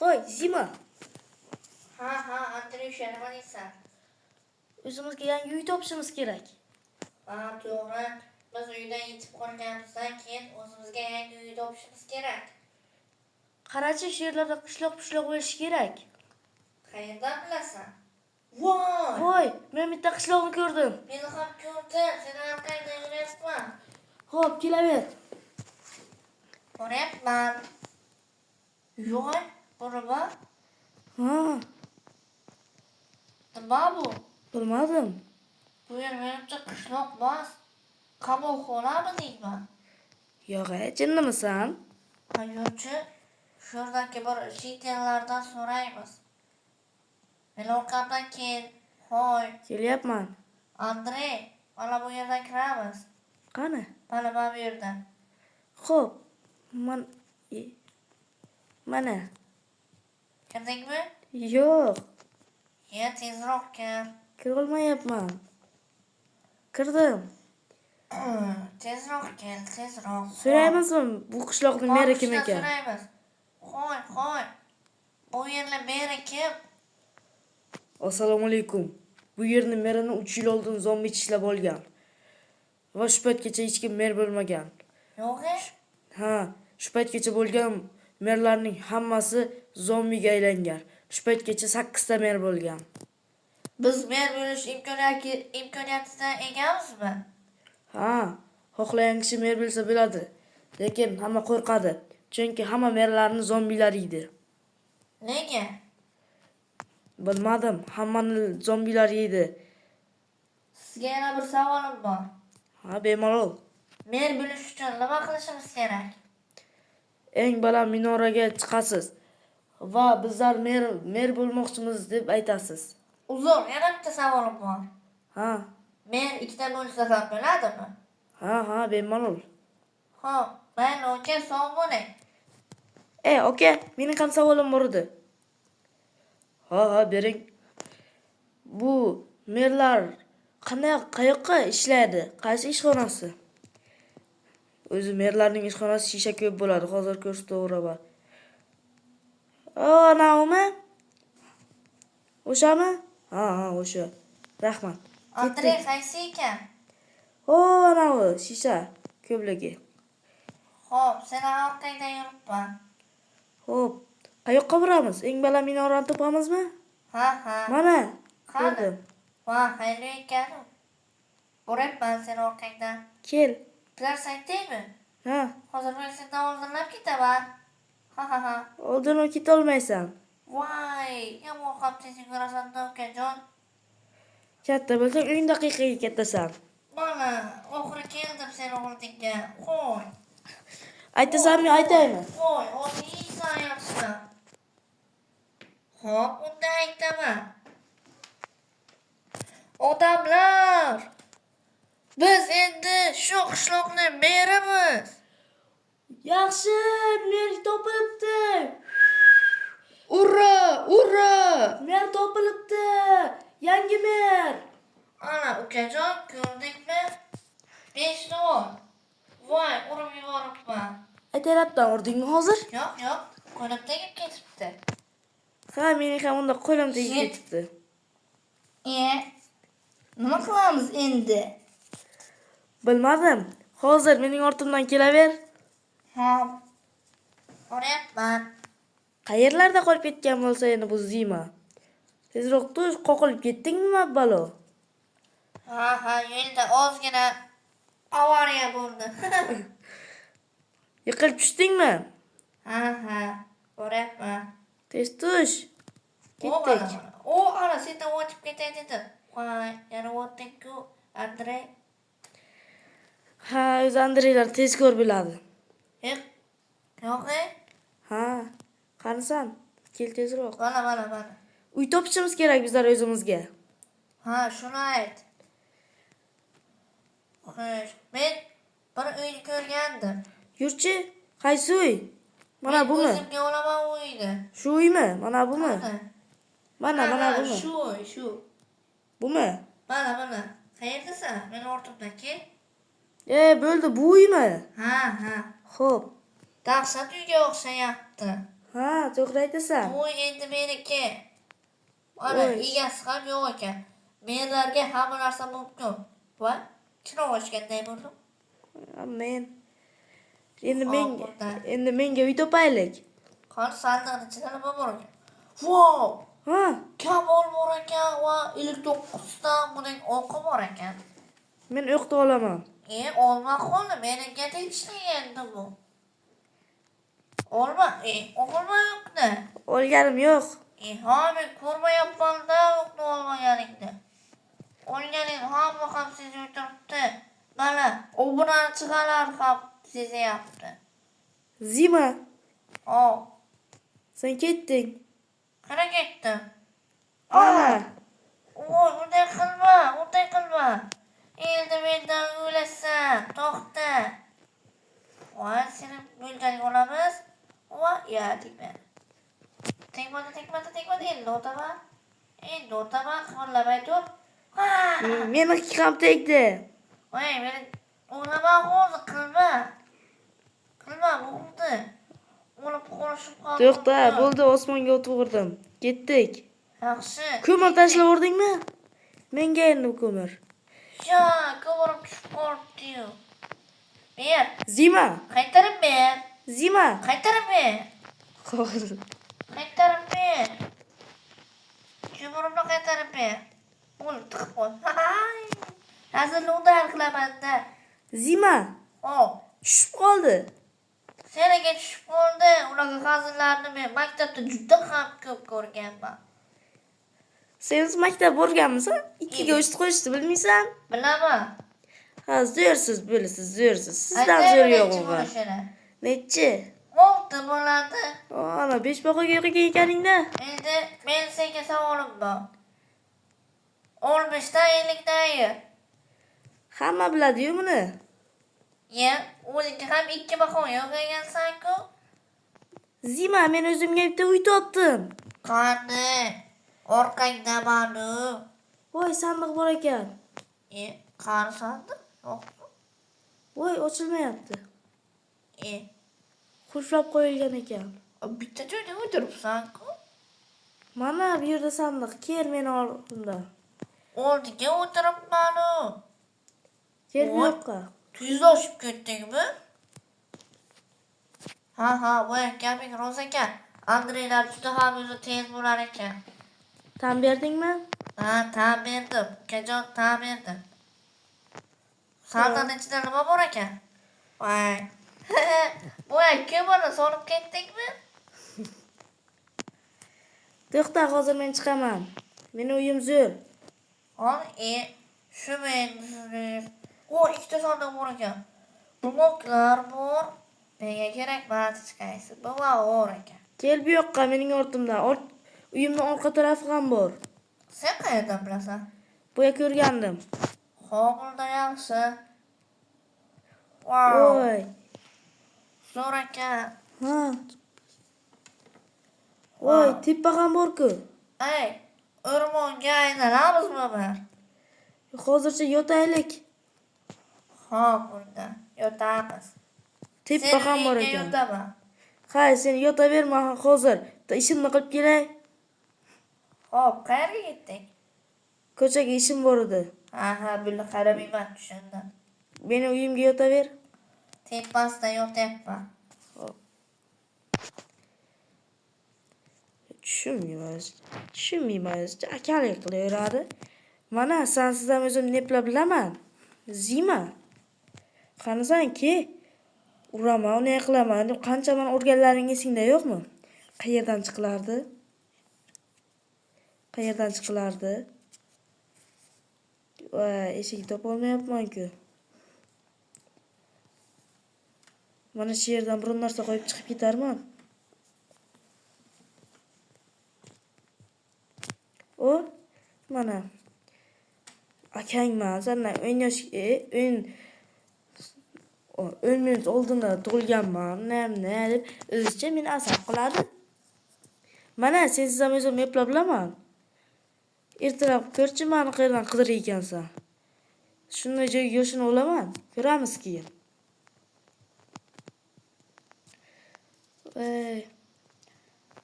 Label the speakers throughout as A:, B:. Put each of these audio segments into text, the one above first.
A: Hoy, Zima.
B: Ha, Andreyusha, nima deysan?
A: O'zimizga yangi uy topishimiz kerak.
B: Ha, to'g'ri. Biz uydan yetib qolganimizdan keyin o'zimizga yangi uy topishimiz kerak.
A: Qarachi, shu yerlarda qishloq bo'lishi kerak.
B: Qayerdan bilasan?
A: Voy, men bitta qishloqni ko'rdim.
B: Meni ham ko'rdim. Seni orqangdan yurayapman.
A: Xo'p, kelaver.
B: Boryapman. Yo'q, bu nima?
A: Ha,
B: Nima bu?
A: bilmadim.
B: Bu yer menimcha qishloq emas. Qamoqxonami deyman?
A: Yo'q, jinnimisan?
B: Yo'qchi, shu yerdagi bir jitellardan so'raymiz. Meni orqamdan kel. Hoy,
A: Kelyapman.
B: Andrey, mana bu yerdan kiramiz.
A: Qani?
B: Mana bu yerdan.
A: Xo'p, mana.
B: Kirdingmi?
A: Yo'q,
B: Tezroq kel.
A: kira olmayapman. Kirdim.
B: Tezroq kel, tezroq.
A: So'raymizmi bu qishloqning meri kim ekan?
B: So'raymiz. Qo'y. Bu yerning meri kim?
A: Assalomu alaykum. Bu yerning merini 3 yil oldin zombi tishlab olgan. Va shu paytgacha hech kim mer bo'lmagan.
B: Yo'q-e?
A: Ha, shu paytgacha bo'lgan merlarning hammasi zombiga aylangan. Shu paytgacha 8 ta mer bo'lgan.
B: Biz mer bo'lish imkoniyatidan egamizmi?
A: Ha, xohlagan kishi mer bo'lsa bo'ladi. Lekin hamma qo'rqadi. Chunki hamma merlarni zombilar yeydi.
B: Nega?
A: Bilmadim, hammani zombilar yeydi.
B: Sizga yana bir savolim bor.
A: Ha, bemalol.
B: Mer bo'lish uchun nima qilishimiz kerak?
A: Eng baland minoraga chiqasiz va bizlar mer bo'lmoqchimiz deb aytasiz.
B: Uzr, yana bitta savolim bor.
A: Ha.
B: Mer ikkita bo'lsa ham bo'ladimi?
A: Ha, bemalol.
B: Xo'p, mayli, aka, sog' bo'ling.
A: Oka, mening ham savolim bor edi. Ha, bering. Bu merlar qayoqqa ishlaydi? Qaysi ishxonasi? O'zi merlarning ishxonasi shisha ko'p bo'ladi. Hozir ko'rsataveraman. Anavmi? O'shami? Ha, o'sha. Rahmat.
B: Andrey qaysi ekan?
A: Anavi shisha ko'pligi.
B: Xo'p, seni orqangdan yuribman.
A: Xo'p, qayoqqa boramiz? Eng baland minorani topamizmi?
B: Ha.
A: Mana,
B: Qani?
A: ko'rdim.
B: Va, xayrli ekan. Boryapman seni orqangdan.
A: Kel.
B: Bilarsan deymi?
A: Ha,
B: Hozir men sendan oldinlab ketaman. Ha.
A: oldinroq keta olmaysan.
B: Voy, yomon ham tez yugurasan, ukajon.
A: Katta bo'lsang 10 daqiqaga ketasan.
B: Mana, oxiri keldim seni oldingga. Qo'y.
A: Aytasanmi, aytaymi?
B: Qo'y, yeysan yaxshi. Xo'p, unda aytaman. Odamlar, biz endi shu qishloqning merimiz.
A: Yaxshi, mer topilibdi.
B: Urra!
A: Mer topilibdi. Yangi mer.
B: Ana, ukajon, ko'rdingmi? 5 don. Voy, urib yuboribman.
A: Aytarabdan urdingmi hozir?
B: Yo'q, qo'lim tegib ketibdi.
A: Ha, mening ham unda qo'lim tegib ketibdi.
B: Nima qilamiz endi?
A: Bilmadim. Hozir mening ortimdan kelaver.
B: Ha. Boryapman.
A: Qayerlarda qolib ketgan bo'lsa endi bu Zima? Tezroq tush, qoqilib ketdingmi balo?
B: Ha, yo'lda ozgina avariya bo'ldi.
A: Yiqilib tushdingmi?
B: Ha, boryapman.
A: Tez tush. Ketdik.
B: Ana sendan o'tib ketay dedim. Voy, yana o'tding-ku, Andrey.
A: Ha, o'zi Andreylar tez ko'r biladi.
B: Yo'q.
A: Ha, qanisan? Kel tezroq.
B: Mana.
A: Uy topishimiz kerak bizlar o'zimizga.
B: Ha, shuni ayt. Xo'sh, men bir uyni ko'rgandim.
A: Yurchi, qaysi uy? Mana bumi?
B: O'zimga olaman uyni.
A: Shu uymi? Mana bumi? Mana bumi?
B: Shu.
A: Bumi?
B: Mana. Qayerdasan? Meni ortimdan kel.
A: Bo'ldi, bu uymi?
B: Ha.
A: Xo'p.
B: Dahshat uyga o'xshayapti.
A: Ha, to'g'ri aytasan.
B: Bu endi meniki. Mana
A: Voy.
B: egasi ham yo'q ekan. Menlarga hamma narsa mumkin. Va chiroq ochganday bo'ldim.
A: Men endi
B: Hop,
A: men
B: burada.
A: endi menga uy topaylik.
B: Qani sandiqni ichida nima bor ekan? Wow!
A: Ha,
B: Kamol bor ekan va 59 dan buning o'qi bor ekan.
A: men o'qita olaman.
B: Olma qoldi. Menga tegishli bu. Olma, o'qilma yo'qda.
A: Olganim yo'q.
B: Ha, men ko'rmayapman-da o'qni olmaganingni. Olganing hamma ham sezib turibdi. Mana, obunachilar ham sezyapti.
A: Zima,
B: Oh,
A: sen ketding.
B: qara ketdim.
A: Ana,
B: Voy, unday qilma. Endi mendan o'lasan, to'xta. Voy, seni o'lganing olamiz. Voy, ya deyman. Tegmadi, endi o'taman. Qimirlamay tur. Ha!
A: meniki ham tegdi.
B: Voy, meni o'lama hozir qilma, bo'ldi. O'lib qolishim ham
A: To'xta,
B: mumkin.
A: bo'ldi, osmonga o'tib Ketdik.
B: Yaxshi.
A: Ko'mir tashlab o'rdingmi? Menga endi ko'mir.
B: Ya, ko'mirib tushib qolibdi-yu. Ber,
A: Zima,
B: qaytarib ber.
A: Zima.
B: Hozir. Qaytarib ber. Ko'mirimni qaytarib ber. O'lib tiqib qo'y. Hazilni undan qilaman-da.
A: Zima,
B: Oh,
A: tushib qoldi.
B: senaga tushib qoldi. Unaqa hazillarni men maktabda juda ham ko'p ko'rganman.
A: Sen maktab borganmisan? 2 ga 3 qo'yishni bilmaysan?
B: Bilaman.
A: Ha, zo'rsiz bo'lasiz, zo'rsiz. Sizdan zo'r yo'q o'g'il. Nechi?
B: 6 bo'ladi.
A: Ana 5 bahoga o'qigan ekaningda.
B: Endi men senga savolim bor. 15 dan 50 dan ayir.
A: Hamma biladi-yu buni.
B: O'zingga ham 2 baho yo'qagansan-ku.
A: Zima, men o'zimga bitta uy topdim.
B: Qani? Orqangda ma'lum.
A: Voy, sandiq bor ekan.
B: Qani sandiq? Yo'qmi?
A: Voy, ochilmayapti.
B: E,
A: Qulflab qo'yilgan ekan.
B: bitta joyda o'tiribsan-ku.
A: Mana bu yerda sandiq. Kel meni oldimda.
B: Oldiga o'tiribman-u.
A: Kel bu
B: Voy.
A: yoqqa.
B: Tuzlashib ketdingmi? Ha, voy, gaping rost ekan. Andreylar juda ham o'zi tez bo'lar ekan.
A: Tan berdingmi?
B: Ha, tan berdim. Ukajon, tan berdim. Sandiqning ichida nima bor ekan? Voy. Voy, ko'mirni solib ketdingmi?
A: To'xta, hozir men chiqaman. Meni uyim zo'r.
B: Shu men. O, 2 sandiq bor ekan. Bloklar bor. Menga kerak barchasi. Bu bor ekan.
A: Kel bu yoqqa, mening ortimda. Uyimning orqa tarafi ham bor.
B: Sen qayerdan bilasan?
A: Bu yerga o'rgandim.
B: Hovlida yaxshi. Wow.
A: Voy.
B: Zo'r ekan.
A: Ha. Voy, tepa ham bor-ku.
B: Ey, o'rmonga aylanamizmi biz?
A: Hozircha yotaylik.
B: Ha, bunda yotamiz.
A: Tepa ham bor
B: Sen
A: ekan.
B: yotaman.
A: Ha, sen yotaverma hozir. Ishimni qilib kelay.
B: Hop, qayerga ketding?
A: Ko'chaga ishim bor edi.
B: Ha, buni qaramayman, tushundim.
A: Meni uyimga yotaver.
B: Tepasida yotyapman.
A: Tushunmaymiz. Akalik qilaveradi. Mana sensiz ham o'zim neplab bilaman. Zima. Qanisanki? Uraman, uni qilaman deb qanchaman o'rganlaring esingda yo'qmi? Qayerdan chiqilardi? Voy, eshik topolmayapman-ku. Mana shu yerdan bir narsa qo'yib chiqib ketarman. O, mana. Akangman, sendan 10 minut oldinda tug'ilganman, nima deb o'zicha meni asab qiladi. Mana sensiz ham o'zim eplab bilaman. Ertalab ko'rchi meni qayerdan qidirar ekansan. Shunday joyga yo'shini olaman. Ko'ramiz keyin.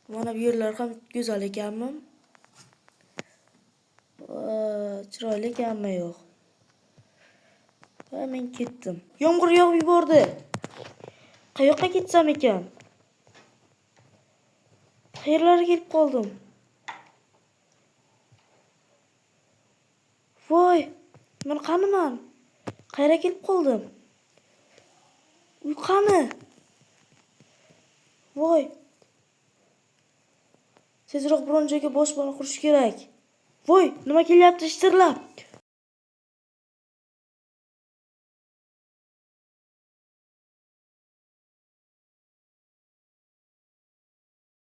A: Mana bu yerlar ham go'zal ekanmi? Chiroyli ekanmi yo'q? Men ketdim. Yomg'ir yog'ib yubordi. Qayoqqa ketsam ekan? Qayerlarga kelib qoldim? Voy, men qaniman? Qayerga kelib qoldim? Uy qani? Voy. Tezroq biron joyga boshpana qurish kerak. Voy, nima kelyapti shitirlab?